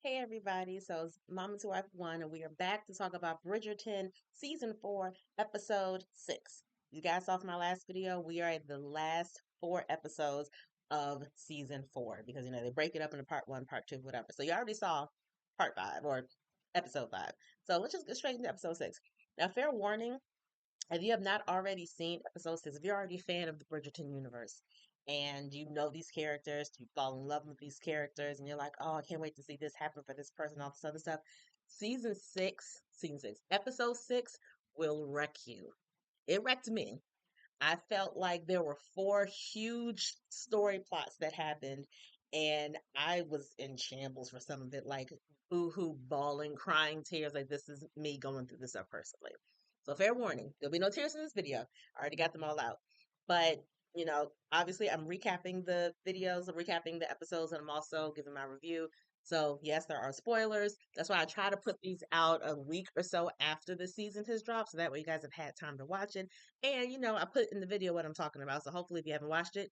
Hey everybody, so it's Mama to Wife 1, and we are back to talk about Bridgerton Season 4, Episode 6. You guys saw from my last video, we are at the last four episodes of Season 4 because, they break it up into part 1, part 2, whatever. So you already saw part 5 or Episode 5. So let's just get straight into Episode 6. Now, fair warning, if you have not already seen episode 6, if you're already a fan of the Bridgerton universe and you know these characters, you fall in love with these characters, and you're like, oh, I can't wait to see this happen for this person, all this other stuff. Episode 6 will wreck you. It wrecked me. I felt like there were four huge story plots that happened, and I was in shambles for some of it, like boo-hoo, bawling, crying tears. Like, this is me going through this stuff personally. So, fair warning, there'll be no tears in this video. I already got them all out. But, obviously, I'm recapping the videos, I'm recapping the episodes, and I'm also giving my review. So, yes, there are spoilers. That's why I try to put these out a week or so after the season has dropped, so that way you guys have had time to watch it. And, I put in the video what I'm talking about. So hopefully, if you haven't watched it,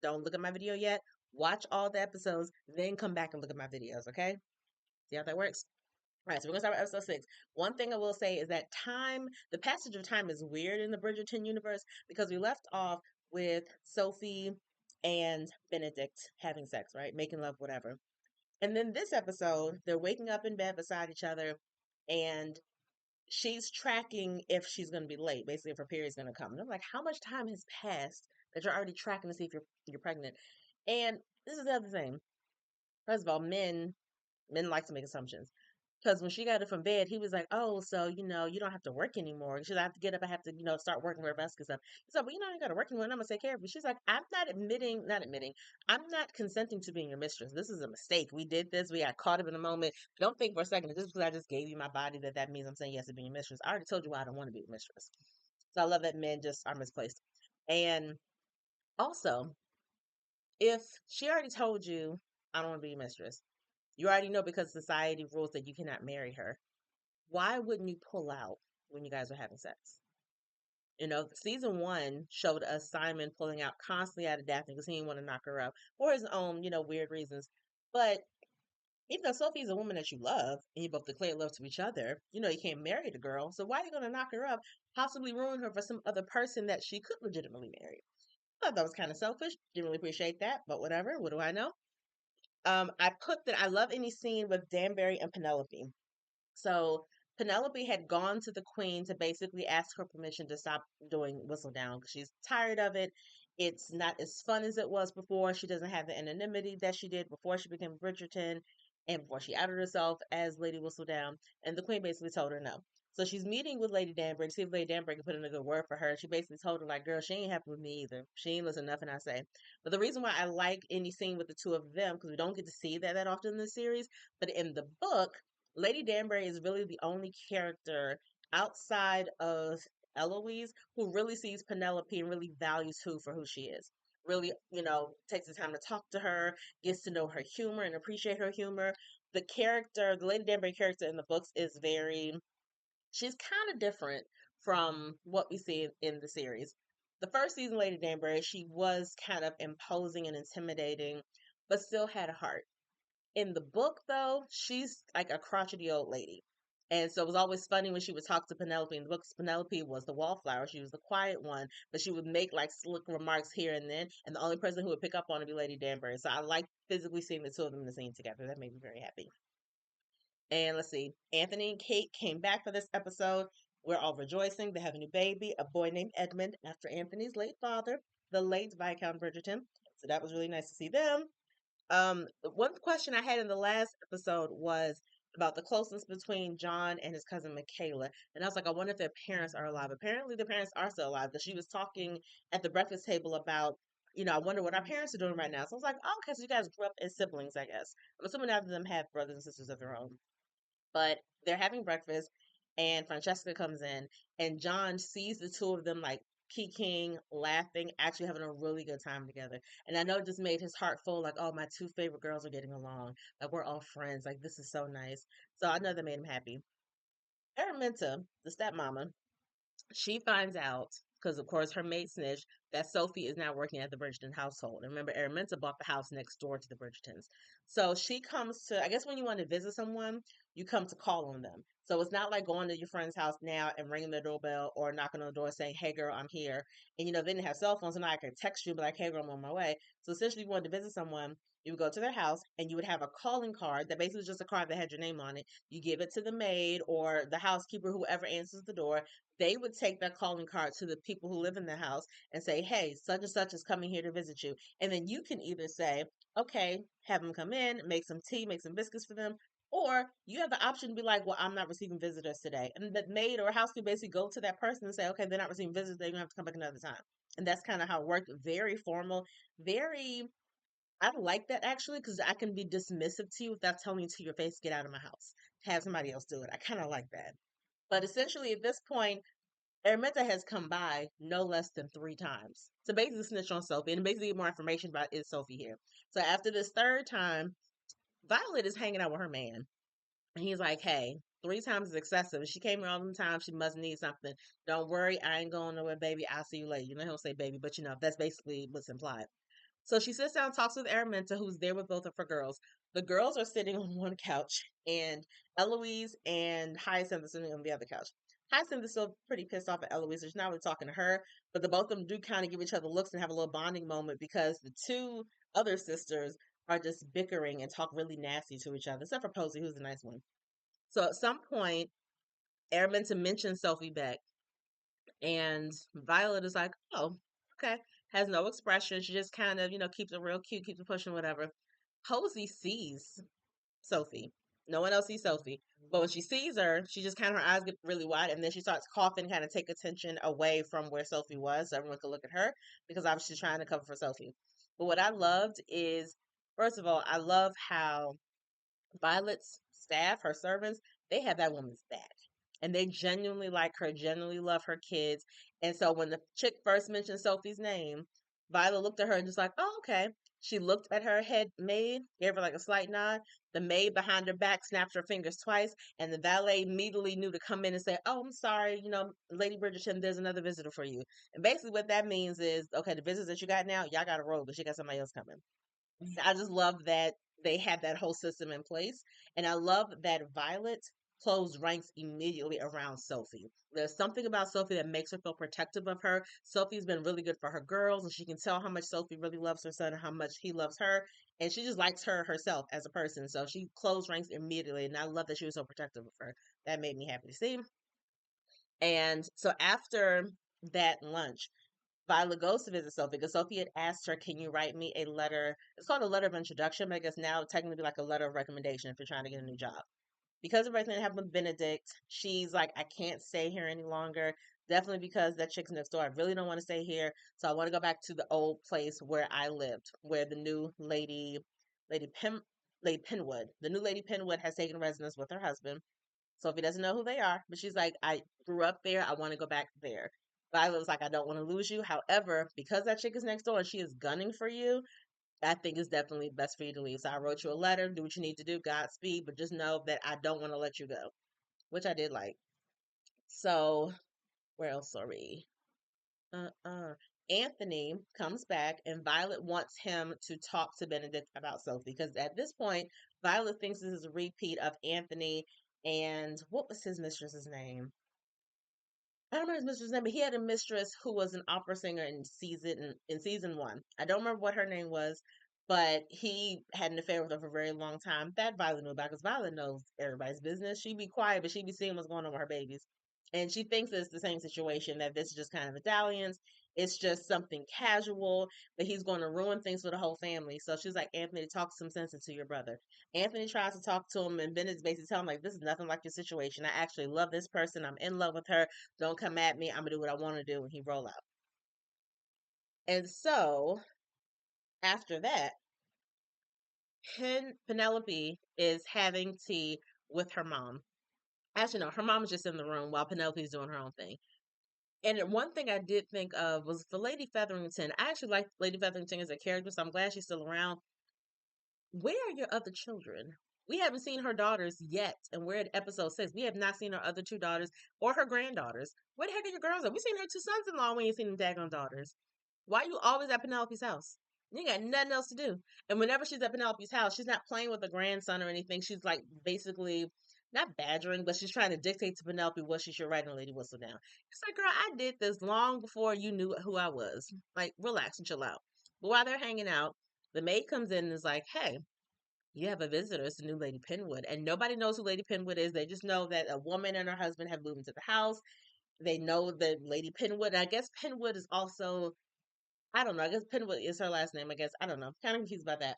don't look at my video yet. Watch all the episodes, then come back and look at my videos, okay? See how that works? All right, so we're gonna start with episode 6. One thing I will say is that the passage of time is weird in the Bridgerton universe because we left off with Sophie and Benedict having sex, right? Making love, whatever. And then this episode, they're waking up in bed beside each other, and she's tracking if she's going to be late, basically if her period's going to come. And I'm like, how much time has passed that you're already tracking to see if you're pregnant? And this is the other thing. First of all, men like to make assumptions. Because when she got it from bed, he was like, "Oh, so you don't have to work anymore." She's like, "I have to get up. I have to, start working wherever else and stuff." He's like, "Well, you got to work anymore, and I'm gonna take care of you." She's like, "I'm not admitting, I'm not consenting to being your mistress. This is a mistake. We did this. We got caught up in a moment. Don't think for a second that just because I just gave you my body that means I'm saying yes to being your mistress. I already told you why I don't want to be your mistress." So I love that men just are misplaced. And also, if she already told you, "I don't want to be your mistress," you already know because society rules that you cannot marry her. Why wouldn't you pull out when you guys are having sex? Season 1 showed us Simon pulling out constantly out of Daphne because he didn't want to knock her up for his own, weird reasons. But even though Sophie's a woman that you love and you both declare love to each other, you can't marry the girl. So why are you going to knock her up, possibly ruin her for some other person that she could legitimately marry? I thought that was kind of selfish. Didn't really appreciate that, but whatever. What do I know? I put that I love any scene with Danbury and Penelope. So Penelope had gone to the queen to basically ask her permission to stop doing Whistle Down because she's tired of it. It's not as fun as it was before. She doesn't have the anonymity that she did before she became Bridgerton and before she outed herself as Lady Whistledown. And the queen basically told her no. So she's meeting with Lady Danbury to see if Lady Danbury can put in a good word for her. She basically told her, like, girl, she ain't happy with me either. She ain't listening to nothing I say. But the reason why I like any scene with the two of them, because we don't get to see that often in the series, but in the book, Lady Danbury is really the only character outside of Eloise who really sees Penelope and really values who for who she is. Really, takes the time to talk to her, gets to know her humor and appreciate her humor. The Lady Danbury character in the books is she's kind of different from what we see in the series. The first season, Lady Danbury, she was kind of imposing and intimidating, but still had a heart. In the book, though, she's like a crotchety old lady. And so it was always funny when she would talk to Penelope in the books. Penelope was the wallflower. She was the quiet one, but she would make like slick remarks here and then. And the only person who would pick up on it would be Lady Danbury. So I like physically seeing the two of them in the scene together. That made me very happy. And let's see, Anthony and Kate came back for this episode. We're all rejoicing. They have a new baby, a boy named Edmund, after Anthony's late father, the late Viscount Bridgerton. So that was really nice to see them. One question I had in the last episode was about the closeness between John and his cousin Michaela. And I was like, I wonder if their parents are alive. Apparently, their parents are still alive because she was talking at the breakfast table about, I wonder what our parents are doing right now. So I was like, oh, okay, so you guys grew up as siblings, I guess. I'm assuming none of them have brothers and sisters of their own. But they're having breakfast, and Francesca comes in, and John sees the two of them like kikiing, laughing, actually having a really good time together. And I know it just made his heart full, like, oh, my two favorite girls are getting along. Like, we're all friends. Like, this is so nice. So I know that made him happy. Araminta, the stepmama, she finds out because of course her maid snitched that Sophie is now working at the Bridgerton household. And remember, Araminta bought the house next door to the Bridgertons. So she comes to, I guess when you want to visit someone, you come to call on them. So it's not like going to your friend's house now and ringing the doorbell or knocking on the door saying, "Hey girl, I'm here." And they didn't have cell phones, so now I could text you and be like, "Hey girl, I'm on my way." So essentially, if you wanted to visit someone, you would go to their house and you would have a calling card that basically was just a card that had your name on it. You give it to the maid or the housekeeper, whoever answers the door. They would take that calling card to the people who live in the house and say, "Hey, such and such is coming here to visit you." And then you can either say, "Okay, have them come in, make some tea, make some biscuits for them." Or you have the option to be like, "Well, I'm not receiving visitors today." And the maid or housekeeper basically go to that person and say, "Okay, they're not receiving visitors. They're going to have to come back another time." And that's kind of how it worked. Very formal, very, I like that actually because I can be dismissive to you without telling you to your face, "Get out of my house." Have somebody else do it. I kind of like that. But essentially, at this point, Araminta has come by no less than 3 times to basically snitch on Sophie and basically get more information about is Sophie here. So after this third time, Violet is hanging out with her man. And he's like, "Hey, 3 times is excessive. If she came here all the time, she must need something. Don't worry, I ain't going nowhere, baby. I'll see you later." He'll say baby, but that's basically what's implied. So she sits down and talks with Araminta, who's there with both of her girls. The girls are sitting on one couch, and Eloise and Hyacinth are sitting on the other couch. Hyacinth is still pretty pissed off at Eloise, so she's not really talking to her, but the both of them do kind of give each other looks and have a little bonding moment because the two other sisters are just bickering and talk really nasty to each other, except for Posey, who's the nice one. So at some point, Araminta mentions Sophie Beck, and Violet is like, "Oh, okay." Has no expression. She just kind of, keeps it real cute, keeps it pushing, whatever. Posey sees Sophie. No one else sees Sophie. But when she sees her, she just kind of, her eyes get really wide, and then she starts coughing, kind of take attention away from where Sophie was so everyone could look at her because obviously she's trying to cover for Sophie. But what I loved is, first of all, I love how Violet's staff, her servants, they have that woman's back. And they genuinely like her, genuinely love her kids. And so when the chick first mentioned Sophie's name, Violet looked at her and just like, "Oh, okay." She looked at her head maid, gave her like a slight nod. The maid behind her back snapped her fingers twice, and the valet immediately knew to come in and say, "Oh, I'm sorry, Lady Bridgerton, there's another visitor for you." And basically what that means is, okay, the visitors that you got now, y'all got to roll, but she got somebody else coming. I just love that they had that whole system in place. And I love that Violet closed ranks immediately around Sophie. There's something about Sophie that makes her feel protective of her. Sophie's been really good for her girls, and she can tell how much Sophie really loves her son and how much he loves her. And she just likes her herself as a person. So she closed ranks immediately. And I love that she was so protective of her. That made me happy to see. And so after that lunch, Violet goes to visit Sophie because Sophie had asked her, "Can you write me a letter?" It's called a letter of introduction, but I guess now technically like a letter of recommendation if you're trying to get a new job. Because of everything that happened with Benedict, she's like, "I can't stay here any longer. Definitely because that chick's next door. I really don't want to stay here. So I want to go back to the old place where I lived, where the new Lady Pen, Lady Penwood, the new Lady Penwood has taken residence with her husband." Sophie doesn't know who they are, but she's like, "I grew up there. I want to go back there." Violet was like, "I don't want to lose you. However, because that chick is next door and she is gunning for you, I think it's definitely best for you to leave. So I wrote you a letter. Do what you need to do. Godspeed. But just know that I don't want to let you go," which I did like. So where else are we? Uh-uh. Anthony comes back and Violet wants him to talk to Benedict about Sophie because at this point, Violet thinks this is a repeat of Anthony and what was his mistress's name? I don't remember his mistress's name, but he had a mistress who was an opera singer in season 1. I don't remember what her name was, but he had an affair with her for a very long time. That Violet knew about because Violet knows everybody's business. She'd be quiet, but she'd be seeing what's going on with her babies. And she thinks it's the same situation, that this is just kind of a dalliance. It's just something casual, but he's going to ruin things for the whole family. So she's like, "Anthony, talk some sense into your brother." Anthony tries to talk to him, and Bennett's basically telling him, like, "This is nothing like your situation. I actually love this person. I'm in love with her. Don't come at me. I'm gonna do what I want to do." And he roll out. And so after that, Penelope is having tea with her mom. Actually, no, her mom is just in the room while Penelope's doing her own thing. And one thing I did think of was for Lady Featherington. I actually like Lady Featherington as a character, so I'm glad she's still around. Where are your other children? We haven't seen her daughters yet, and we're at episode 6. We have not seen her other two daughters or her granddaughters. Where the heck are your girls at? We seen her two sons-in-law. We ain't seen them daggone daughters. Why you always at Penelope's house? You ain't got nothing else to do. And whenever she's at Penelope's house, she's not playing with the grandson or anything. She's like basically not badgering, but she's trying to dictate to Penelope what she should write in Lady Whistledown. It's like, girl, I did this long before you knew who I was. Like, relax and chill out. But while they're hanging out, the maid comes in and is like, hey, you have a visitor. It's the new Lady Penwood. And nobody knows who Lady Penwood is. They just know that a woman and her husband have moved into the house. They know that Lady Penwood. I guess Penwood is also, I don't know. I guess Penwood is her last name. I guess. I don't know. Kind of confused about that.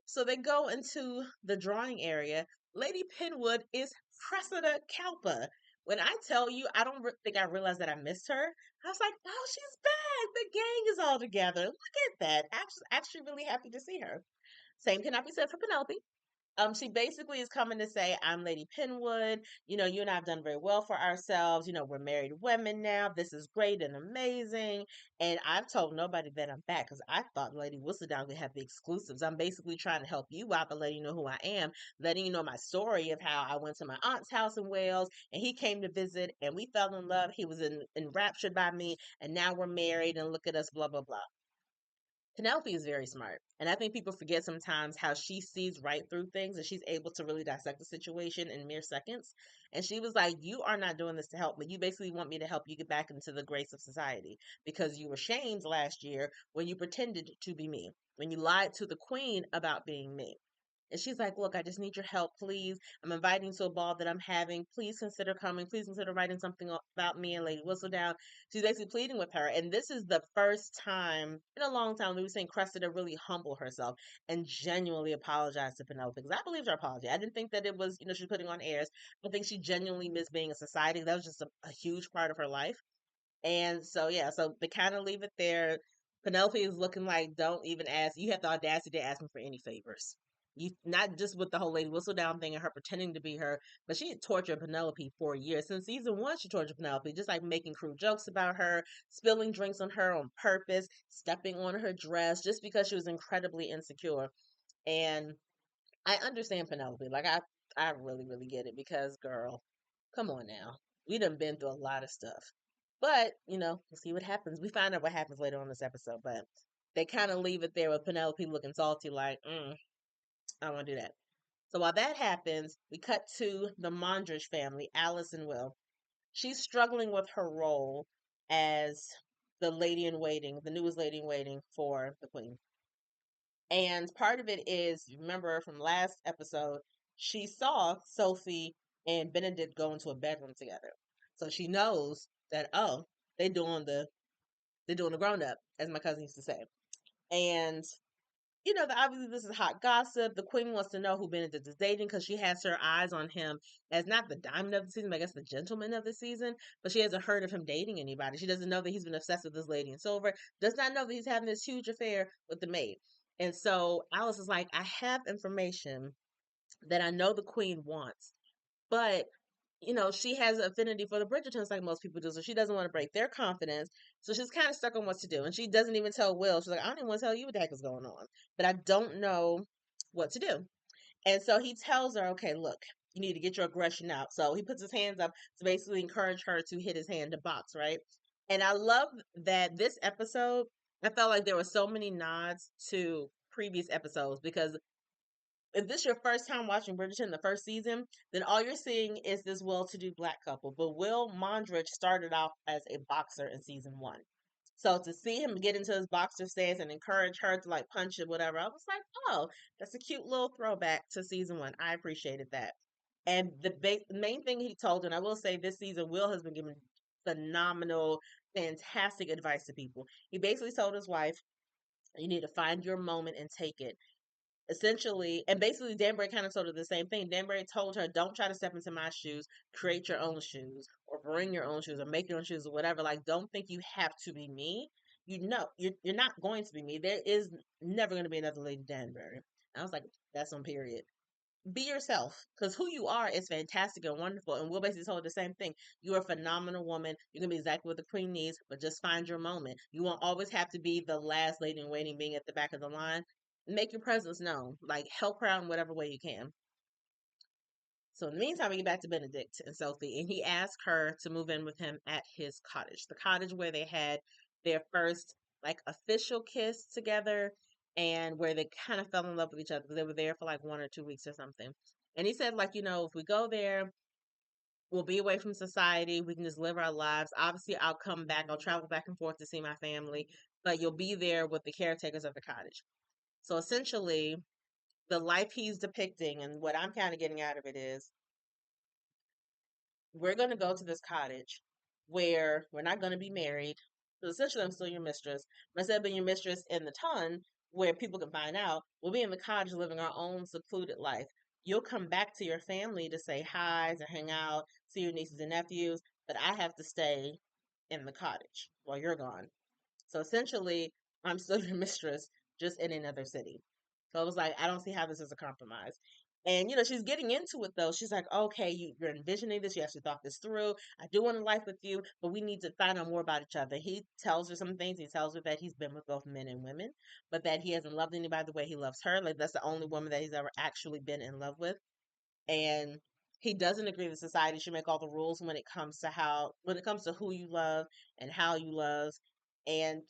So they go into the drawing area. Lady Penwood is Cressida Kalpa. When I tell you, I don't think I realized that I missed her. I was like, oh, she's back. The gang is all together. Look at that. Actually really happy to see her. Same cannot be said for Penelope. She basically is coming to say, I'm Lady Penwood. You know, you and I have done very well for ourselves. You know, we're married women now. This is great and amazing. And I've told nobody that I'm back because I thought Lady Whistledown would have the exclusives. I'm basically trying to help you out by letting you know who I am, letting you know my story of how I went to my aunt's house in Wales and he came to visit and we fell in love. He was enraptured by me and now we're married and look at us, blah, blah, blah. Penelope is very smart. And I think people forget sometimes how she sees right through things and she's able to really dissect the situation in mere seconds. And she was like, you are not doing this to help me. You basically want me to help you get back into the grace of society because you were shamed last year when you pretended to be me, when you lied to the queen about being me. And she's like, look, I just need your help, please. I'm inviting you to a ball that I'm having. Please consider coming. Please consider writing something about me and Lady Whistledown. She's basically pleading with her. And this is the first time in a long time we were seeing Cressida really humble herself and genuinely apologize to Penelope. Because I believed her apology. I didn't think that it was, she's putting on airs. I think she genuinely missed being in society. That was just a huge part of her life. And so, yeah, so they kind of leave it there. Penelope is looking like, don't even ask. You have the audacity to ask me for any favors. You not just with the whole Lady Whistledown thing and her pretending to be her, but she had tortured Penelope for years. Since season one, she tortured Penelope, just like making crude jokes about her, spilling drinks on her on purpose, stepping on her dress, just because she was incredibly insecure. And I understand Penelope. Like I really, really get it because girl, come on now. We done been through a lot of stuff. But, we'll see what happens. We find out what happens later on this episode, but they kind of leave it there with Penelope looking salty, like, I don't want to do that. So while that happens, we cut to the Mondrish family, Alice and Will. She's struggling with her role as the lady in waiting, the newest lady in waiting for the queen. And part of it is, remember from last episode, she saw Sophie and Benedict go into a bedroom together. So she knows that, oh, they doing the they're doing the grown up, as my cousin used to say. And obviously this is hot gossip. The queen wants to know who Benedict is dating because she has her eyes on him as not the diamond of the season, but I guess the gentleman of the season. But she hasn't heard of him dating anybody. She doesn't know that he's been obsessed with this lady in silver. Does not know that he's having this huge affair with the maid. And so Alice is like, I have information that I know the queen wants, but she has an affinity for the Bridgertons like most people do, so she doesn't want to break their confidence. So she's kind of stuck on what to do. And she doesn't even tell Will. She's like, I don't even want to tell you what the heck is going on. But I don't know what to do. And so he tells her, okay, look, you need to get your aggression out. So he puts his hands up to basically encourage her to hit his hand to box, right? And I love that this episode, I felt like there were so many nods to previous episodes because if this is your first time watching Bridgerton, the first season, then all you're seeing is this well-to-do black couple. But Will Mondrich started off as a boxer in season one. So to see him get into his boxer stance and encourage her to like punch it, whatever, I was like, oh, that's a cute little throwback to season one. I appreciated that. And the main thing he told, and I will say this season, Will has been giving phenomenal, fantastic advice to people. He basically told his wife, you need to find your moment and take it essentially, and basically Danbury kind of told her the same thing. Danbury told her, don't try to step into my shoes, create your own shoes, or bring your own shoes, or make your own shoes, or whatever. Like, don't think you have to be me. You're not going to be me. There is never going to be another Lady Danbury. I was like, that's on period. Be yourself, because who you are is fantastic and wonderful. And we'll basically told her the same thing. You're a phenomenal woman. You can be exactly what the queen needs, but just find your moment. You won't always have to be the last lady in waiting, being at the back of the line. Make your presence known. Like help her out in whatever way you can. So in the meantime, we get back to Benedict and Sophie, and he asked her to move in with him at his cottage, the cottage where they had their first like official kiss together, and where they kind of fell in love with each other because they were there for like 1 or 2 weeks or something. And he said, like, if we go there, we'll be away from society. We can just live our lives. Obviously, I'll come back. I'll travel back and forth to see my family, but you'll be there with the caretakers of the cottage. So essentially, the life he's depicting and what I'm kind of getting out of it is we're going to go to this cottage where we're not going to be married. So essentially, I'm still your mistress. But instead of being your mistress in the ton where people can find out, we'll be in the cottage living our own secluded life. You'll come back to your family to say hi, to hang out, see your nieces and nephews, but I have to stay in the cottage while you're gone. So essentially, I'm still your mistress, just in another city. So I was like, I don't see how this is a compromise. And she's getting into it though. She's like, okay, you're envisioning this. You actually thought this through. I do want a life with you, but we need to find out more about each other. He tells her some things. He tells her that he's been with both men and women, but that he hasn't loved anybody the way he loves her. Like that's the only woman that he's ever actually been in love with. And he doesn't agree that society should make all the rules when it comes to who you love and how you love. And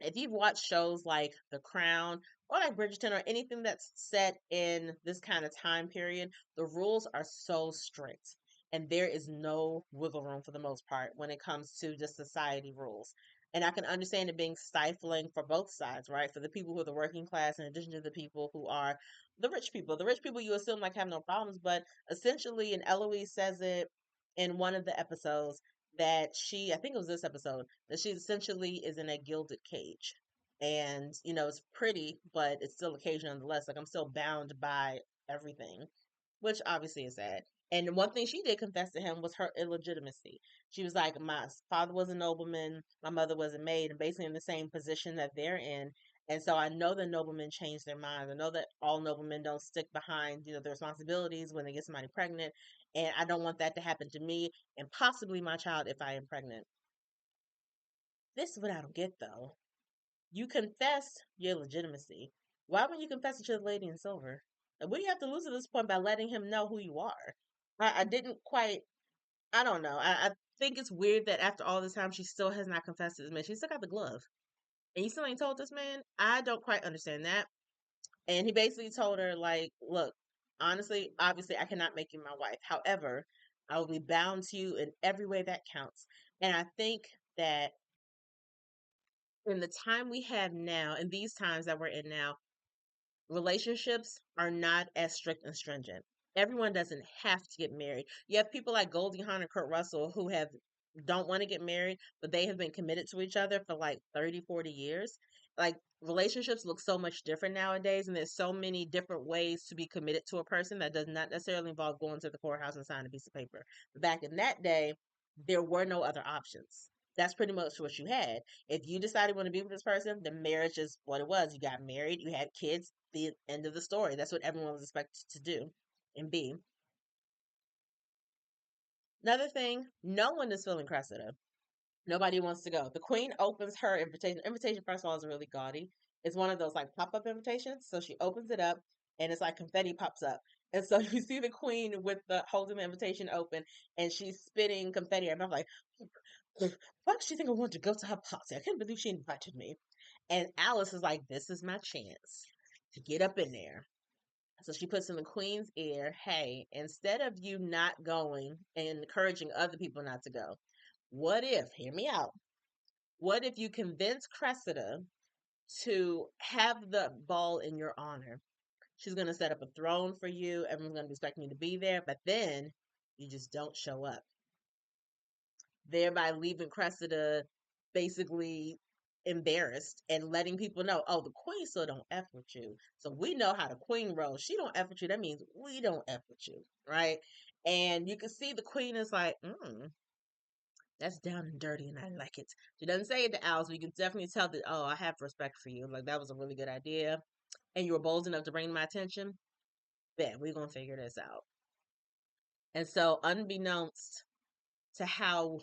if you've watched shows like The Crown or like Bridgerton or anything that's set in this kind of time period, the rules are so strict. And there is no wiggle room for the most part when it comes to just society rules. And I can understand it being stifling for both sides, right? For the people who are the working class, in addition to the people who are the rich people. The rich people you assume like have no problems, but essentially, and Eloise says it in one of the episodes that I think it was this episode, that she essentially is in a gilded cage. And, it's pretty, but it's still a cage nonetheless. Like I'm still bound by everything, which obviously is sad. And one thing she did confess to him was her illegitimacy. She was like, my father was a nobleman, my mother was a maid, and basically in the same position that they're in. And so I know that noblemen change their minds. I know that all noblemen don't stick behind, their responsibilities when they get somebody pregnant. And I don't want that to happen to me and possibly my child if I am pregnant. This is what I don't get though. You confess your legitimacy. Why wouldn't you confess it to the lady in silver? And what do you have to lose at this point by letting him know who you are? I didn't quite, I don't know. I think it's weird that after all this time, she still has not confessed to this man. She still got the glove. And you still ain't told this man? I don't quite understand that. And he basically told her, like, look, honestly, obviously, I cannot make you my wife. However, I will be bound to you in every way that counts. And I think that in the time we have now, in these times that we're in now, relationships are not as strict and stringent. Everyone doesn't have to get married. You have people like Goldie Hawn and Kurt Russell who have don't want to get married, but they have been committed to each other for like 30, 40 years. Like relationships look so much different nowadays, and there's so many different ways to be committed to a person that does not necessarily involve going to the courthouse and signing a piece of paper. Back in that day, there were no other options. That's pretty much what you had. If you decided you want to be with this person, the marriage is what it was. You got married, you had kids, the end of the story. That's what everyone was expected to do and be. Another thing, no one is feeling Cressida. Nobody wants to go. The queen opens her invitation. Invitation, first of all, is really gaudy. It's one of those like pop-up invitations. So she opens it up and it's like confetti pops up. And so you see the queen with the holding the invitation open and she's spitting confetti. And I'm like, why does she think I want to go to her party? I can't believe she invited me. And Alice is like, this is my chance to get up in there. So she puts in the queen's ear, hey, instead of you not going and encouraging other people not to go, what if, hear me out, what if you convince Cressida to have the ball in your honor? She's going to set up a throne for you. Everyone's going to be expecting you to be there, but then you just don't show up, thereby leaving Cressida basically embarrassed and letting people know, oh, the queen still don't F with you. So we know how the queen rolls. She don't F with you. That means we don't F with you, right? And you can see the queen is like, that's down and dirty and I like it. She doesn't say it to Alice, but you can definitely tell that, oh, I have respect for you. Like, that was a really good idea. And you were bold enough to bring to my attention. Bet we're going to figure this out. And so, unbeknownst to how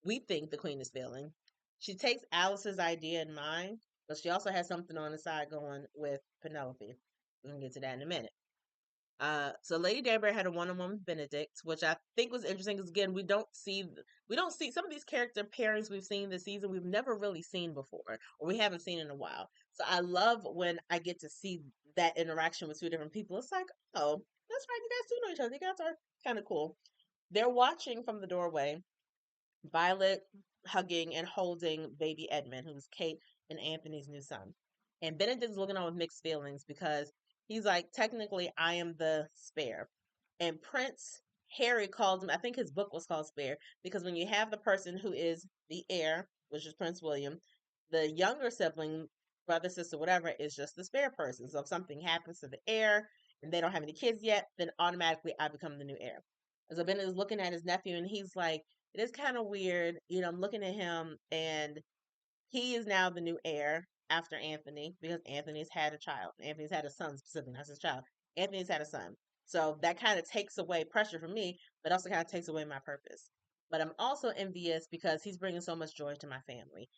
we think the queen is feeling, she takes Alice's idea in mind, but she also has something on the side going with Penelope. We're going to get to that in a minute. So Lady Danbury had a one-on-one with Benedict, which I think was interesting because again, we don't see some of these character pairings we've seen this season we've never really seen before, or we haven't seen in a while. So I love when I get to see that interaction with two different people. It's like, oh, that's right, you guys do know each other. You guys are kind of cool. They're watching from the doorway, Violet hugging and holding baby Edmund, who's Kate and Anthony's new son. And Benedict's looking on with mixed feelings because he's like, technically, I am the spare. And Prince Harry called him, I think his book was called Spare, because when you have the person who is the heir, which is Prince William, the younger sibling, brother, sister, whatever, is just the spare person. So if something happens to the heir and they don't have any kids yet, then automatically I become the new heir. And so Ben is looking at his nephew and he's like, it is kind of weird. You know, I'm looking at him and he is now the new heir after Anthony because Anthony's had a child. Anthony's had a son specifically, not his child. Anthony's had a son. So that kind of takes away pressure from me, but also kind of takes away my purpose. But I'm also envious because he's bringing so much joy to my family.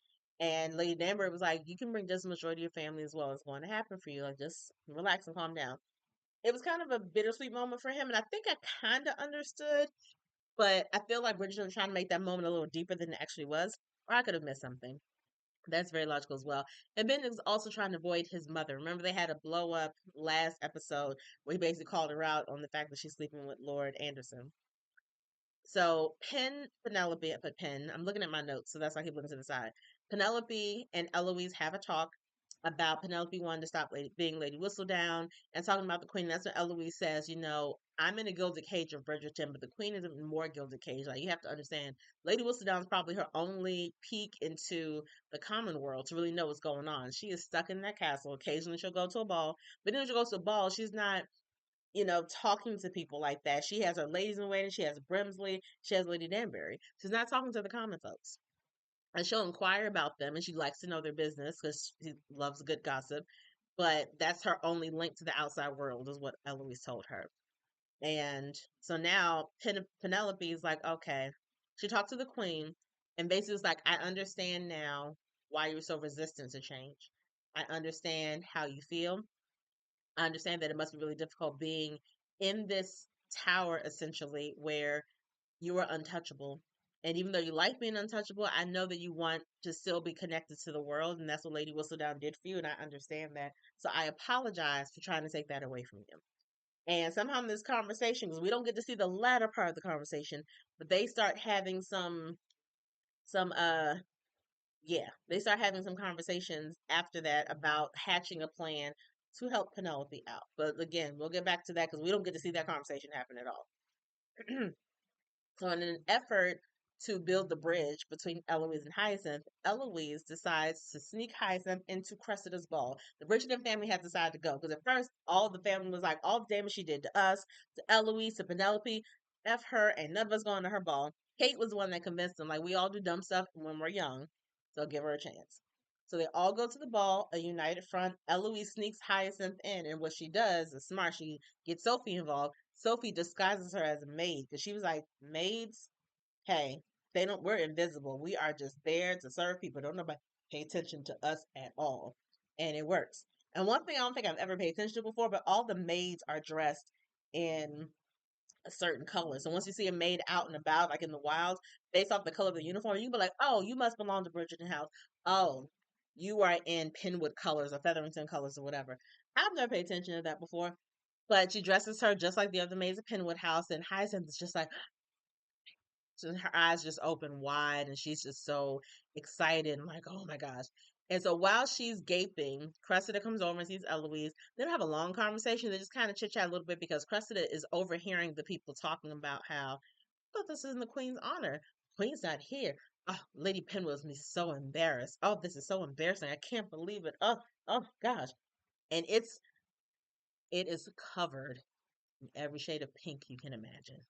And Lady Danbury was like, you can bring just as much joy to your family as well as going to happen for you. Like, just relax and calm down. It was kind of a bittersweet moment for him. And I think I kind of understood, but I feel like Bridgerton was trying to make that moment a little deeper than it actually was. Or I could have missed something. That's very logical as well. And Ben is also trying to avoid his mother. Remember, they had a blow up last episode where he basically called her out on the fact that she's sleeping with Lord Anderson. So Penelope, I put Pen. I'm looking at my notes, so that's why I keep looking to the side. Penelope and Eloise have a talk about Penelope wanting to stop being Lady Whistledown and talking about the Queen. That's what Eloise says. You know, I'm in a gilded cage of Bridgerton, but the Queen is a more gilded cage. Like you have to understand, Lady Whistledown is probably her only peek into the common world to really know what's going on. She is stuck in that castle. Occasionally, she'll go to a ball, but then when she goes to a ball, she's not talking to people like that. She has her ladies in waiting. She has Brimsley. She has Lady Danbury. She's not talking to the common folks. And she'll inquire about them and she likes to know their business because she loves good gossip. But that's her only link to the outside world, is what Eloise told her. And so now Penelope is like, okay. She talked to the queen and basically was like, I understand now why you're so resistant to change. I understand how you feel. I understand that it must be really difficult being in this tower essentially where you are untouchable. And even though you like being untouchable, I know that you want to still be connected to the world. And that's what Lady Whistledown did for you. And I understand that. So I apologize for trying to take that away from you. And somehow in this conversation, because we don't get to see the latter part of the conversation, but they start having some yeah, they start having some conversations after that about hatching a plan to help Penelope out. But again, we'll get back to that because we don't get to see that conversation happen at all. So, in an effort to build the bridge between Eloise and Hyacinth, Eloise decides to sneak Hyacinth into Cressida's ball. The Bridgerton family had decided to go because at first, all the family was like, all the damage she did to us, to Eloise, to Penelope, F her, and none of us going to her ball. Kate was the one that convinced them, like, we all do dumb stuff when we're young, so give her a chance. So they all go to the ball, a united front. Eloise sneaks Hyacinth in, and what she does is smart. She gets Sophie involved. Sophie disguises her as a maid because she was like, maids, hey, they don't, we're invisible. We are just there to serve people. Don't nobody pay attention to us at all. And it works. And one thing I don't think I've ever paid attention to before, but all the maids are dressed in a certain color. So once you see a maid out and about, like in the wild, based off the color of the uniform, you can be like, oh, you must belong to Bridgerton House. Oh, you are in Penwood colors or Featherington colors or whatever. I've never paid attention to that before. But she dresses her just like the other maids at Penwood House, and Hyacinth is just like, so her eyes just open wide and she's just so excited and like, oh my gosh. And so while she's gaping, Cressida comes over and sees Eloise. They don't have a long conversation. They just kind of chit chat a little bit because Cressida is overhearing the people talking about how, oh, this is in the Queen's honor. Queen's not here. Oh, Lady Penrose me so embarrassed. Oh, this is so embarrassing. I can't believe it. Oh gosh. And it is covered in every shade of pink you can imagine.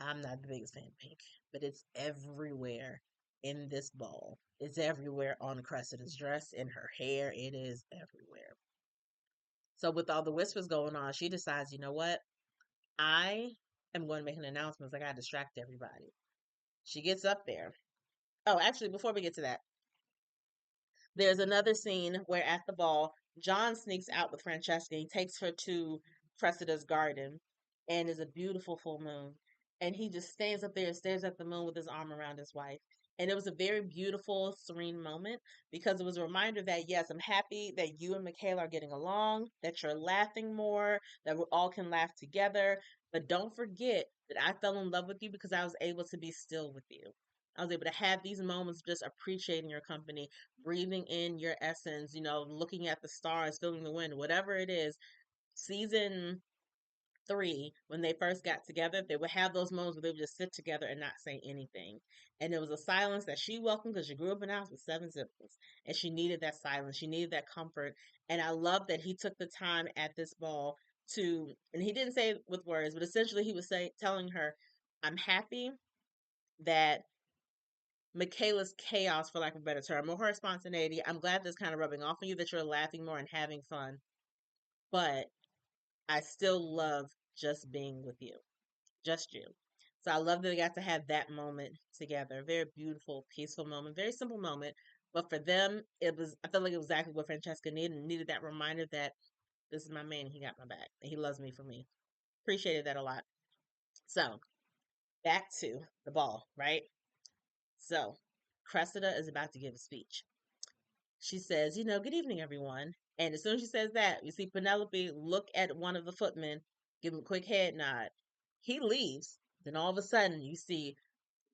I'm not the biggest fan of pink, but it's everywhere in this ball. It's everywhere on Cressida's dress, in her hair. It is everywhere. So with all the whispers going on, she decides, you know what? I am going to make an announcement. I got to distract everybody. She gets up there. Oh, actually, before we get to that, there's another scene where at the ball, John sneaks out with Francesca. He takes her to Cressida's garden, and it's a beautiful full moon. And he just stands up there and stares at the moon with his arm around his wife. And it was a very beautiful, serene moment because it was a reminder that, yes, I'm happy that you and Michaela are getting along, that you're laughing more, that we all can laugh together. But don't forget that I fell in love with you because I was able to be still with you. I was able to have these moments of just appreciating your company, breathing in your essence, looking at the stars, feeling the wind, whatever it is. Season three, when they first got together, they would have those moments where they would just sit together and not say anything. And there was a silence that she welcomed because she grew up in a house with seven siblings. And she needed that silence. She needed that comfort. And I love that he took the time at this ball and he didn't say it with words, but essentially he was telling her, I'm happy that Michaela's chaos, for lack of a better term, or her spontaneity, I'm glad that's kind of rubbing off on you, that you're laughing more and having fun. But I still love just being with you, just you. So I love that they got to have that moment together. Very beautiful, peaceful moment, very simple moment. But for them, I felt like it was exactly what Francesca needed, and needed that reminder that this is my man, he got my back, and he loves me for me. Appreciated that a lot. So back to the ball, right? So Cressida is about to give a speech. She says, good evening, everyone. And as soon as she says that, we see Penelope look at one of the footmen, give him a quick head nod. He leaves. Then all of a sudden, you see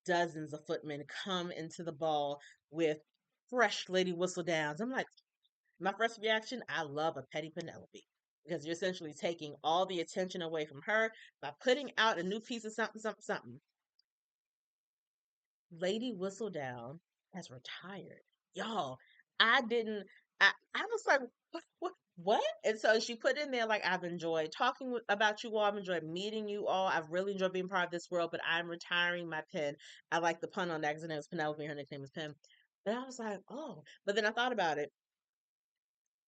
dozens of footmen come into the ball with fresh Lady Whistledowns. I'm like, my first reaction, I love a petty Penelope because you're essentially taking all the attention away from her by putting out a new piece of something, something, something. Lady Whistledown has retired. Y'all, I didn't, I was like, what? And so she put in there, like, I've enjoyed talking about you all. I've enjoyed meeting you all. I've really enjoyed being part of this world, but I'm retiring my pen. I like the pun on that because her name was Penelope, her nickname is Pen. But I was like, oh, but then I thought about it.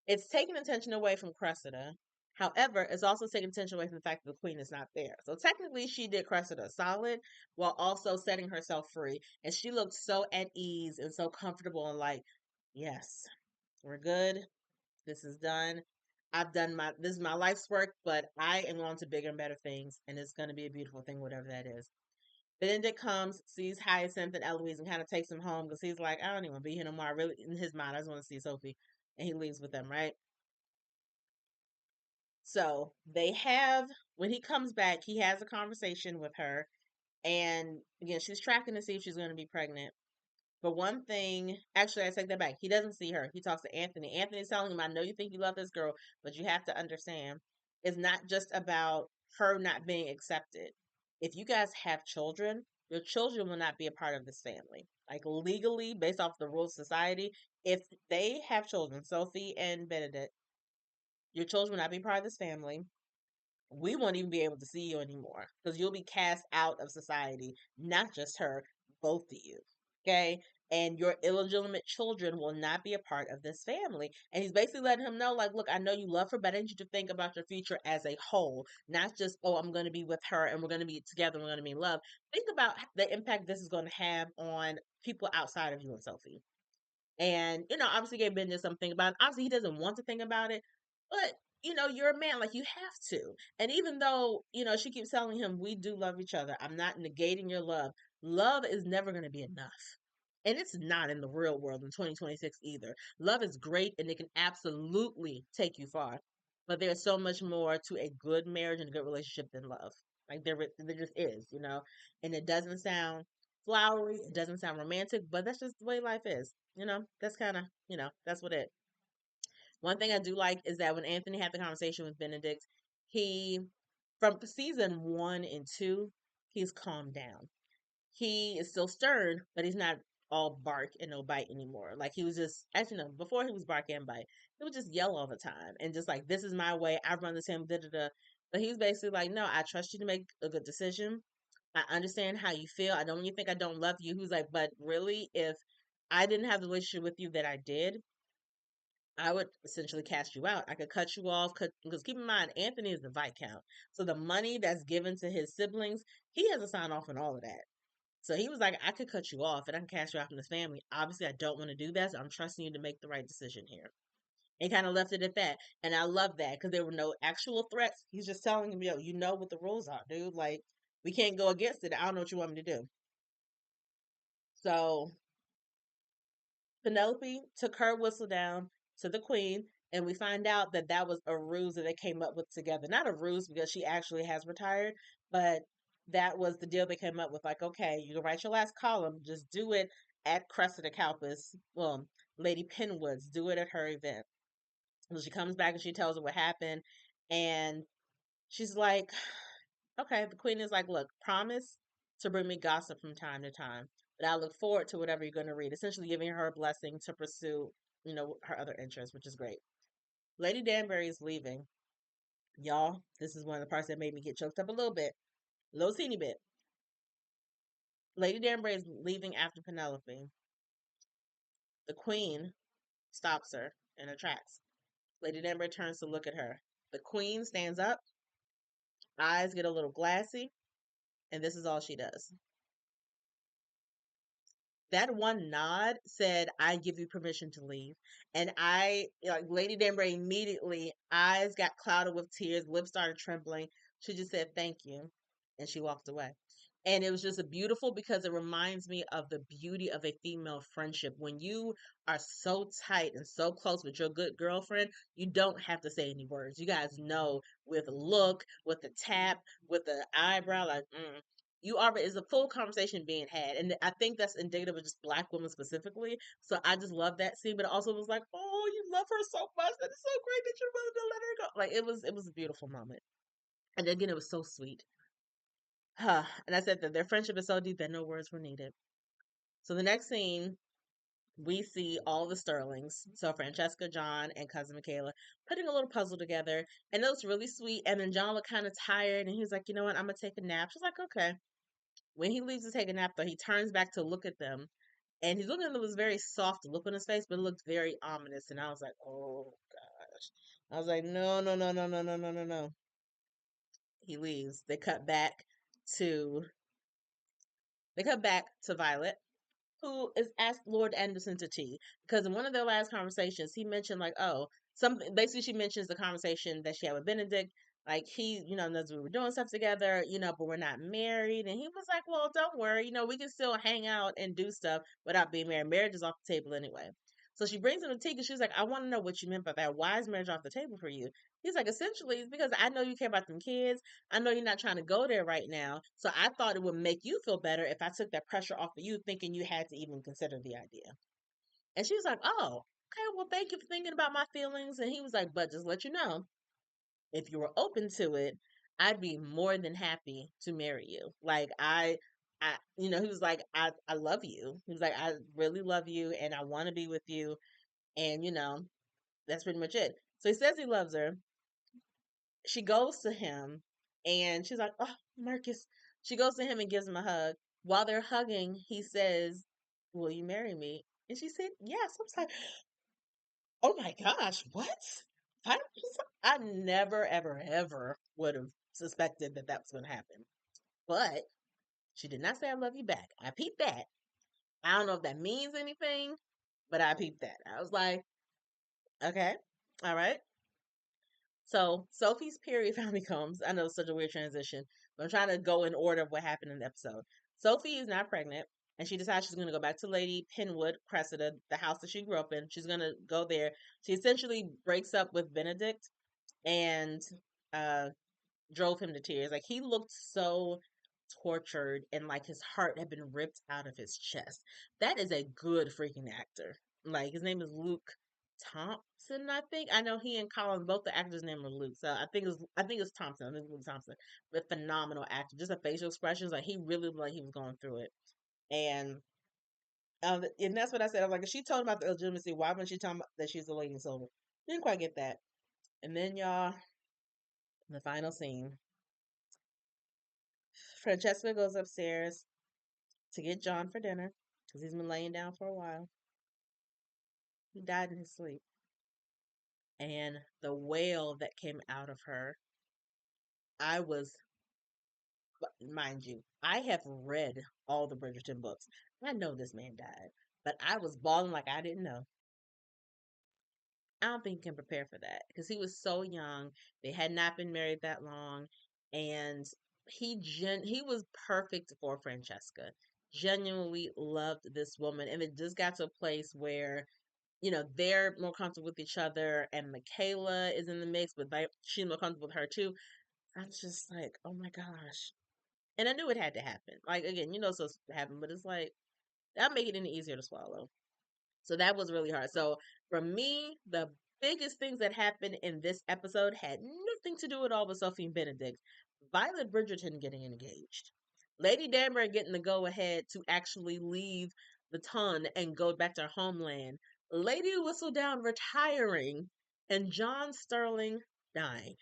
It's taking attention away from Cressida. However, it's also taking attention away from the fact that the queen is not there. So technically, she did Cressida solid while also setting herself free. And she looked so at ease and so comfortable and like, yes, we're good. This is done. This is my life's work, but I am on to bigger and better things. And it's going to be a beautiful thing, whatever that is. Benedict comes, sees Hyacinth and Eloise, and kind of takes him home because he's like, I don't even want to be here no more. I really, in his mind, I just want to see Sophie. And he leaves with them, right? So when he comes back, he has a conversation with her. And again, she's tracking to see if she's going to be pregnant. But one thing, actually, I take that back. He doesn't see her. He talks to Anthony. Anthony's telling him, I know you think you love this girl, but you have to understand, it's not just about her not being accepted. If you guys have children, your children will not be a part of this family. Like legally, based off the rules of society, if they have children, Sophie and Benedict, your children will not be part of this family. We won't even be able to see you anymore because you'll be cast out of society, not just her, both of you. Okay. And your illegitimate children will not be a part of this family. And he's basically letting him know, like, look, I know you love her, but I need you to think about your future as a whole, not just, oh, I'm going to be with her and we're going to be together, and we're going to be in love. Think about the impact this is going to have on people outside of you and Sophie. And, obviously Gabe Ben did something about it. Obviously he doesn't want to think about it, but you're a man, like you have to. And even though, she keeps telling him we do love each other, I'm not negating your love. Love is never going to be enough. And it's not in the real world in 2026 either. Love is great and it can absolutely take you far. But there's so much more to a good marriage and a good relationship than love. Like there just is. And it doesn't sound flowery, it doesn't sound romantic, but that's just the way life is. That's kind of, that's what it. One thing I do like is that when Anthony had the conversation with Benedict, he, from season 1 and 2, he's calmed down. He is still stern, but he's not all bark and no bite anymore. Like he was just, actually, no, before he was bark and bite, he would just yell all the time and just like, this is my way. I run this him, da da da. But he was basically like, no, I trust you to make a good decision. I understand how you feel. I don't want you to think I don't love you. Who's like, but really, if I didn't have the relationship with you that I did, I would essentially cast you out. I could cut you off, because keep in mind, Anthony is the Viscount. So the money that's given to his siblings, he has a sign off on all of that. So he was like, I could cut you off and I can cast you out from this family. Obviously, I don't want to do that. So I'm trusting you to make the right decision here. and kind of left it at that. And I love that because there were no actual threats. He's just telling him, yo, you know what the rules are, dude. Like, we can't go against it. I don't know what you want me to do. So Penelope took her whistle down to the queen, and we find out that that was a ruse that they came up with together. Not a ruse because she actually has retired, but that was the deal they came up with. Like, okay, you can write your last column, just do it at Cressida Calpis. Well, Lady Penwood's, do it at her event. So she comes back and she tells her what happened, and she's like, okay, the queen is like, look, promise to bring me gossip from time to time, but I look forward to whatever you're going to read, essentially giving her a blessing to pursue, her other interests, which is great. Lady Danbury is leaving. Y'all, this is one of the parts that made me get choked up a little teeny bit. Lady Danbury is leaving after Penelope. The queen stops her in her tracks. Lady Danbury turns to look at her. The queen stands up, eyes get a little glassy, and this is all she does. That one nod said, I give you permission to leave. And like Lady Danbury immediately, eyes got clouded with tears, lips started trembling. She just said, thank you. And she walked away. And it was just a beautiful because it reminds me of the beauty of a female friendship. When you are so tight and so close with your good girlfriend, you don't have to say any words. You guys know with a look, with a tap, with the eyebrow, like, you already is a full conversation being had, and I think that's indicative of just black women specifically. So I just love that scene, but it also was like, oh, you love her so much that it's so great that you're willing to let her go. Like it was a beautiful moment, and again, it was so sweet. And I said that their friendship is so deep that no words were needed. So the next scene, we see all the Sterlings. So Francesca, John, and cousin Michaela putting a little puzzle together, and it was really sweet. And then John looked kind of tired, and he was like, you know what, I'm gonna take a nap. She's like, okay. When he leaves to take a nap, though, he turns back to look at them, and he's looking at them with very soft look on his face, but it looked very ominous. And I was like, oh gosh. I was like, no, no, no, no, no, no, no, no, no. He leaves. To they cut back to Violet, who is asked Lord Anderson to tea. Because in one of their last conversations, he mentioned like, oh, something basically she mentions the conversation that she had with Benedict. Like he, knows we were doing stuff together, but we're not married. And he was like, well, don't worry, we can still hang out and do stuff without being married. Marriage is off the table anyway. So she brings him to tea because she's like, I want to know what you meant by that. Why is marriage off the table for you? He's like, essentially, it's because I know you care about them kids. I know you're not trying to go there right now. So I thought it would make you feel better if I took that pressure off of you, thinking you had to even consider the idea. And she was like, oh, okay, well, thank you for thinking about my feelings. And he was like, but just let you know, if you were open to it, I'd be more than happy to marry you. Like, he was like, I love you. He was like, I really love you and I want to be with you. And, that's pretty much it. So he says he loves her. She goes to him and she's like, oh, Marcus. She goes to him and gives him a hug. While they're hugging, he says, will you marry me? And she said, yes. I was like, oh my gosh, what? I, I never, ever, ever would have suspected that that was going to happen. But she did not say I love you back. I peeped that. I don't know if that means anything, but I peeped that. I was like, okay, all right. So Sophie's period finally comes. I know it's such a weird transition, but I'm trying to go in order of what happened in the episode. Sophie is not pregnant, and she decides she's going to go back to Lady Penwood, Cressida, the house that she grew up in. She's going to go there. She essentially breaks up with Benedict and uh, drove him to tears. Like he looked so tortured and like his heart had been ripped out of his chest. That is a good freaking actor. Like his name is Luke Thompson, I think. I know he and Colin, both the actors' name are Luke. So I think it's Thompson. I think it's Luke Thompson. But phenomenal actor. Just the facial expressions, like he really looked like he was going through it. And and that's what I said. I was like, if she told about the legitimacy, why wouldn't she tell me that she's the lady in silver? Didn't quite get that. And then y'all, the final scene. Francesca goes upstairs to get John for dinner because he's been laying down for a while. He died in his sleep. And the wail that came out of her, I was, mind you, I have read all the Bridgerton books. I know this man died, but I was bawling like I didn't know. I don't think he can prepare for that because he was so young. They had not been married that long, and he was perfect for Francesca. Genuinely loved this woman, and it just got to a place where they're more comfortable with each other, and Michaela is in the mix, but she's more comfortable with her too. I was just like, oh my gosh. And I knew it had to happen. Like, again, it's supposed to happen, but it's like, that make it any easier to swallow. So that was really hard. So for me, the biggest things that happened in this episode had nothing to do at all with Sophie and Benedict. Violet Bridgerton getting engaged. Lady Danbury getting the go ahead to actually leave the ton and go back to her homeland. Lady Whistledown retiring and John Sterling dying.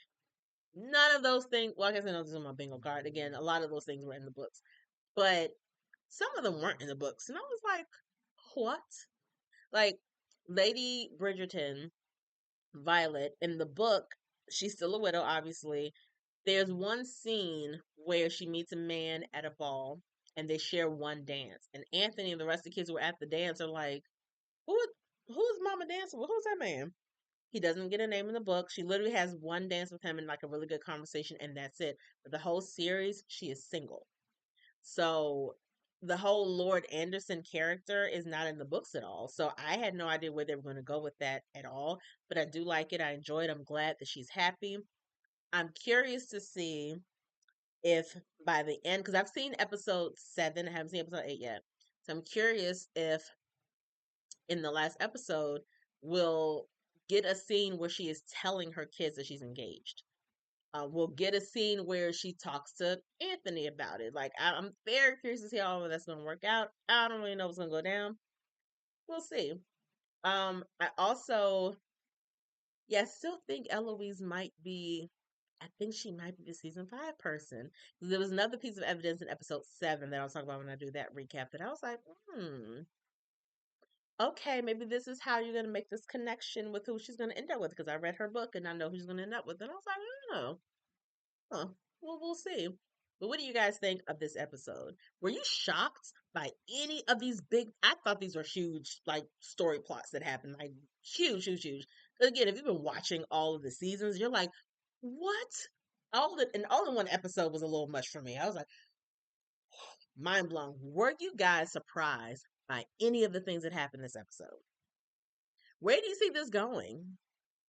None of those things, well, I guess I know this is on my bingo card. Again, a lot of those things were in the books, but some of them weren't in the books. And I was like, what? Like Lady Bridgerton, Violet, in the book, she's still a widow, obviously. There's one scene where she meets a man at a ball and they share one dance. And Anthony and the rest of the kids who were at the dance are like, Who who's mama dancing with? Who's that man? He doesn't get a name in the book. She literally has one dance with him and like a really good conversation, and that's it. But the whole series, she is single. So the whole Lord Anderson character is not in the books at all. So I had no idea where they were going to go with that at all. But I do like it. I enjoy it. I'm glad that she's happy. I'm curious to see if by the end, because I've seen episode 7, I haven't seen episode 8 yet. So I'm curious if in the last episode we'll get a scene where she is telling her kids that she's engaged. We'll get a scene where she talks to Anthony about it. Like, I'm very curious to see how all of that's going to work out. I don't really know what's going to go down. We'll see. I also, yeah, I still think Eloise might be. I think she might be the season 5 person. There was another piece of evidence in episode 7 that I'll talk about when I do that recap. That I was like, okay, maybe this is how you're going to make this connection with who she's going to end up with. Because I read her book and I know who she's going to end up with. And I was like, oh. Huh. Well, we'll see. But what do you guys think of this episode? Were you shocked by any of these big? I thought these were huge, like story plots that happened, like huge, huge, huge. Again, if you've been watching all of the seasons, you're like, what? All in one episode was a little much for me. I was like, mind blown. Were you guys surprised by any of the things that happened this episode? Where do you see this going?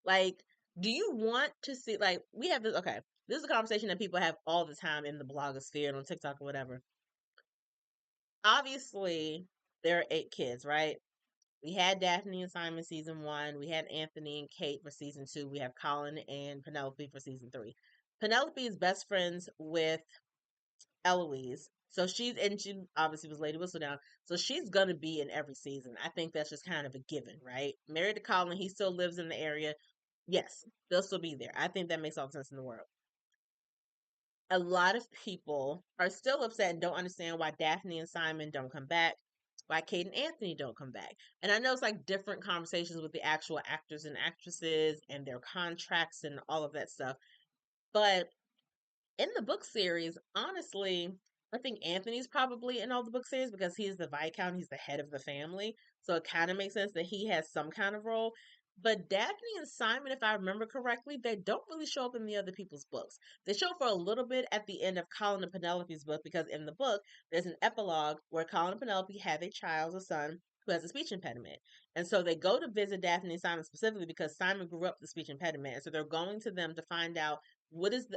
Like, do you want to see, like, we have this, okay, this is a conversation that people have all the time in the blogosphere and on TikTok or whatever. Obviously, there are 8 kids, right? We had Daphne and Simon season 1. We had Anthony and Kate for season 2. We have Colin and Penelope for season 3. Penelope is best friends with Eloise. So and she obviously was Lady Whistledown. So she's gonna be in every season. I think that's just kind of a given, right? Married to Colin, he still lives in the area. Yes, they'll still be there. I think that makes all the sense in the world. A lot of people are still upset and don't understand why Daphne and Simon don't come back, why Kate and Anthony don't come back. And I know it's like different conversations with the actual actors and actresses and their contracts and all of that stuff. But in the book series, honestly, I think Anthony's probably in all the book series because he's the Viscount, he's the head of the family. So it kind of makes sense that he has some kind of role. But Daphne and Simon, if I remember correctly, they don't really show up in the other people's books. They show up for a little bit at the end of Colin and Penelope's book because in the book, there's an epilogue where Colin and Penelope have a child, a son, who has a speech impediment. And so they go to visit Daphne and Simon specifically because Simon grew up with a speech impediment. And so they're going to them to find out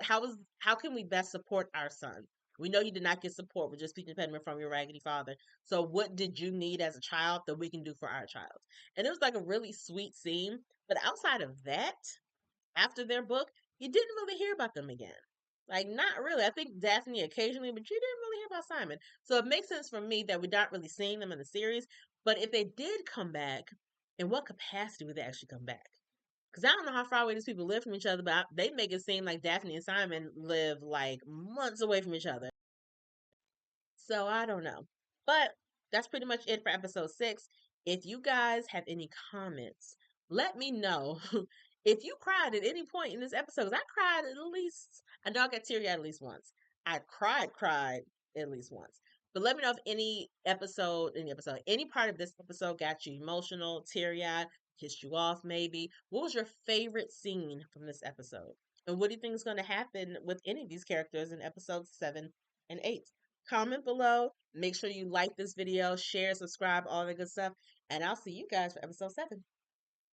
how can we best support our son? We know you did not get support with your speech impediment from your raggedy father. So what did you need as a child that we can do for our child? And it was like a really sweet scene. But outside of that, after their book, you didn't really hear about them again. Like, not really. I think Daphne occasionally, but you didn't really hear about Simon. So it makes sense for me that we're not really seeing them in the series. But if they did come back, in what capacity would they actually come back? Because I don't know how far away these people live from each other, but they make it seem like Daphne and Simon live like months away from each other. So I don't know. But that's pretty much it for episode 6. If you guys have any comments, let me know. If you cried at any point in this episode, 'cause I cried at least, I know I got teary eyed at least once. I cried at least once. But let me know if any part of this episode got you emotional, teary eyed. pissed you off maybe? What was your favorite scene from this episode? And what do you think is going to happen with any of these characters in episodes 7 and 8? Comment below. Make sure you like this video, share, subscribe, all that good stuff. And I'll see you guys for episode 7.